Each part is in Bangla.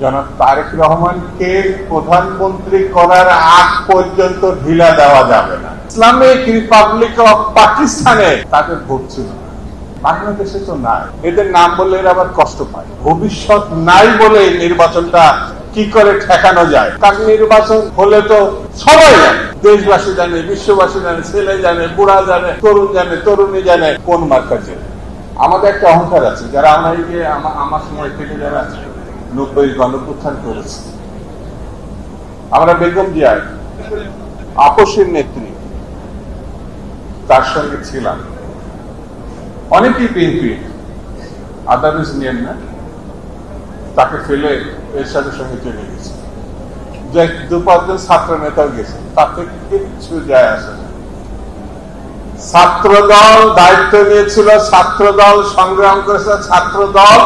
জনাব তারেক রহমানকে প্রধানমন্ত্রী করার আগ পর্যন্ত ঢিলা দেওয়া যাবে না। ইসলামিক রিপাবলিক অফ পাকিস্তানে তাদের ভোট ছিল, বাংলাদেশে তো নাই। এদের নাম বললে এরা আবার কষ্ট পায়। ভবিষ্যৎ নাই বলে নির্বাচনটা কি করে ঠেকানো যায়, কারণ নির্বাচন হলে তো সবাই জানে, দেশবাসী জানে, বিশ্ববাসী জানে, ছেলে জানে, বুড়া জানে, তরুণ জানে, তরুণী জানে কোন মার্কার জন্য। আমাদের একটা অহংকার আছে, যারা আমরা এই যে আমার সময় থেকে যারা 90 গণঅভ্যুত্থান করেছে, আমরা বেগম জিয়ার আপসের নেত্রী তার সঙ্গে ছিলাম। অনেকেই বিএনপি আদারস নিয়েন না, তাকে ফেলে এরশাদের সঙ্গে চলে গেছে। যে 2-5 ছাত্র নেতাও গেছে, তাতে কিছু যায় আসে না। ছাত্র দল দায়িত্ব নিয়েছিল, ছাত্র দল সংগ্রাম করেছে, ছাত্র দল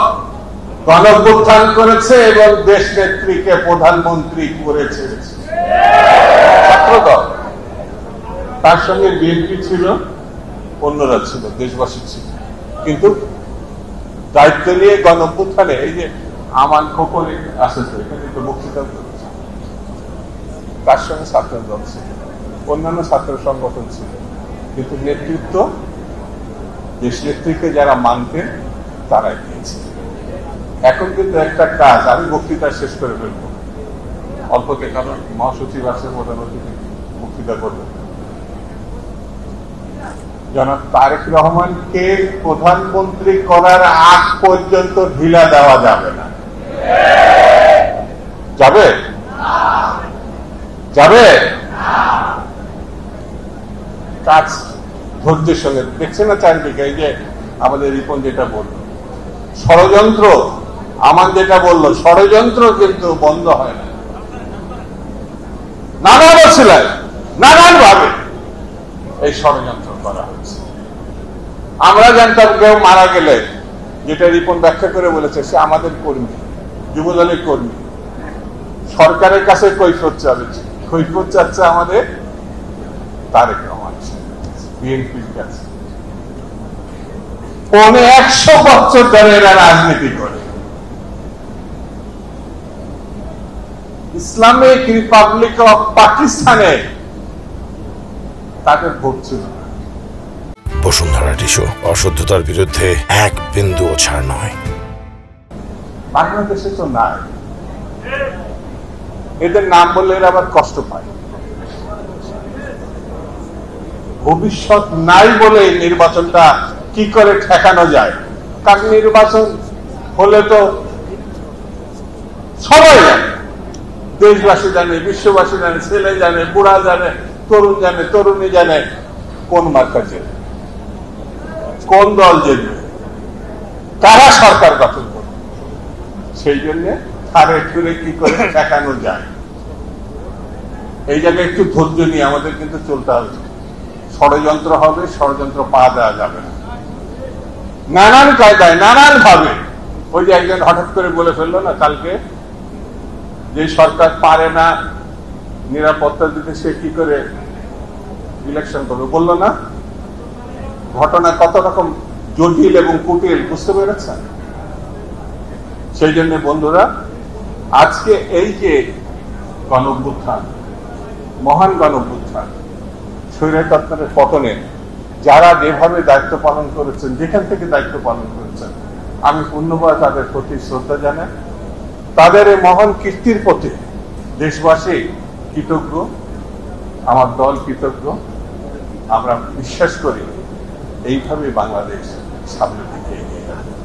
গণঅভ্যুত্থান করেছে এবং দেশ নেত্রীকে প্রধানমন্ত্রী করেছে ছাত্র দল। তার সঙ্গে বিএনপি ছিল, অন্যরা ছিল, দেশবাসী ছিল, কিন্তু দায়িত্ব নিয়ে গণঅভ্যুত্থানে এই যে আমান খোকনে আছে তো, এখানে তো বক্তৃতা করেছে, তার সঙ্গে ছাত্র দল ছিল, অন্যান্য ছাত্র সংগঠন ছিল, কিন্তু নেতৃত্ব দেশ নেত্রীকে যারা মানতেন তারাই দিয়েছে। এখন কিন্তু একটা কাজ, আমি বক্তৃতা শেষ করে ফেলবো অল্পতে, কারণ মহাসচিব আছে, মোটামুটি বক্তৃতা করবেন। জনাব তারেক রহমানকে প্রধানমন্ত্রী করার আগ পর্যন্ত ঢিলা দেওয়া যাবে না। যাবে? যাবে? কাজ ধৈর্যের সঙ্গে দেখছে না চারিদিকে। এই যে আমাদের রিপন যেটা বলল, ষড়যন্ত্র, আমার যেটা বললো, ষড়যন্ত্র কিন্তু বন্ধ হয় না। নানা বছর নানান ভাবে এই ষড়যন্ত্র করা হয়েছে। আমরা জানতাম কেউ মারা গেলে, যেটা রিপন ব্যাখ্যা করে বলেছে, সে আমাদের কর্মী, যুবদলের কর্মী, সরকারের কাছে কৈফিয়ত চাচ্ছে, কৈফিয়ত চাচ্ছে আমাদের তারেক রহমান বিএনপির কাছে। 100 বছর ধরে এরা রাজনীতি করে। ইসলামিক রিপাবলিক অফ পাকিস্তানে তাদের ভোট ছিল। বসুন্ধরা টিস্যু, অশুদ্ধতার বিরুদ্ধে এক বিন্দুও ছাড় নয়। বাংলাদেশে তো নাই। এদের নাম বললে এরা আবার কষ্ট পায়। ভবিষ্যৎ নাই বলে নির্বাচনটা কি করে ঠেকানো যায়, কারণ নির্বাচন হলে তো সবাই জানে, দেশবাসী জানে, বিশ্ববাসী জানে, ছেলে জানে, বুড়া জানে, তরুণ জানে, তরুণী জানে কোন মার্কার জন্য, কোন দল জেনে, কারা সরকার গঠন করবে। সেই জন্য তার একটু কি করে ঠেকানো যায়, এই জায়গায় একটু ধৈর্য নিয়ে আমাদের কিন্তু চলতে হবে। ষড়যন্ত্র হবে, ষড়যন্ত্র পা দেওয়া যাবে না, নানান কায়দায়, নানান ভাবে। ওই যে একজন হঠাৎ করে বলে ফেললো না কালকে, যে সরকার পারে না নিরাপত্তা দিতে, সে কি করে ইলেকশন করবে বললো না। ঘটনা কত রকম জটিল এবং কুটিল, বুঝতে পেরেছেন? সেই জন্য বন্ধুরা, আজকে এই যে গণঅভ্যুত্থান, মহান গণঅভ্যুত্থান, স্বৈরতন্ত্রের পতনে যারা যেভাবে দায়িত্ব পালন করেছেন, যেখান থেকে দায়িত্ব পালন করেছেন, আমি পূর্ণবার তাদের প্রতি শ্রদ্ধা জানাই। তাদের এই মহান কীর্তির প্রতি দেশবাসী কৃতজ্ঞ, আমার দল কৃতজ্ঞ। আমরা বিশ্বাস করি এইভাবে বাংলাদেশ সামনের দিকে এগিয়ে যাবে।